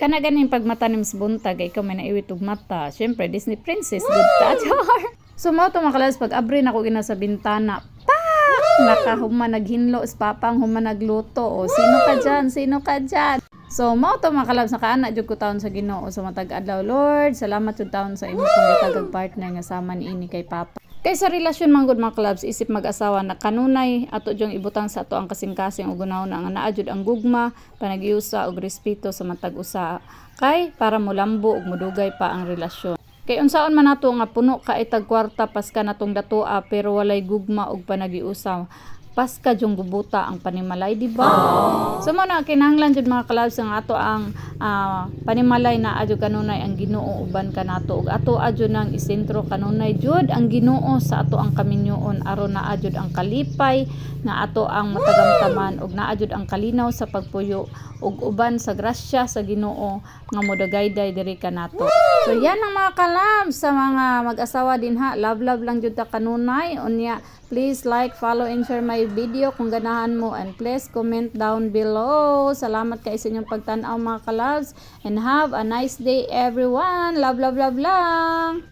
Kana ganing pagmata ni Miss Buntag, ikaw may naiwit og mata. Syempre, Disney princess, good ta. So, mo to makalas pag abri na ko gina sa bintana. Nakahuma naghinlo is papang huma nagluto. O, sino ka dyan? Sino ka dyan? So, mo to makalabs nakaana jud ko taon sa Ginoo sa matag adlaw. Lord, salamat jud taon sa imo kung gatagag partner nga sama niini kay Papa. Kay sa relasyon man gud mga kalabs, isip mag-asawa na kanunay ato jong ibutang sa ato ang kasing-kasing ug gunaw na nga naa jud ang gugma, panag-iusa ug respeto sa matag usa. Kay para molambo ug modugay pa ang relasyon. Kay unsaon man nato nga puno ka itag kwarta paska natong datoa pero walay gugma ug panag-iusa. Paska jung gubuta ang panimalay, di ba? So mo na kinahanglan jud mga kalabs ang ato ang panimalay na adyo kanunay ang Ginoo uban kanato ug ato adyo nang isentro kanunay jud ang Ginoo sa ato ang kaminyoon aron na adyo ang kalipay nga ato ang matagamtaman ug naa jud ang kalinaw sa pagpuyo ug uban sa grasya sa Ginoo nga modagayday diri kanato. So yan ang mga kalabs sa mga mag-asawa dinha. Love lang jud ta kanunay. Unya, please like, follow and share my video kung ganahan mo and please comment down below. Salamat kay sa inyong pagtan-aw mga kalabs and have a nice day everyone. Love lang.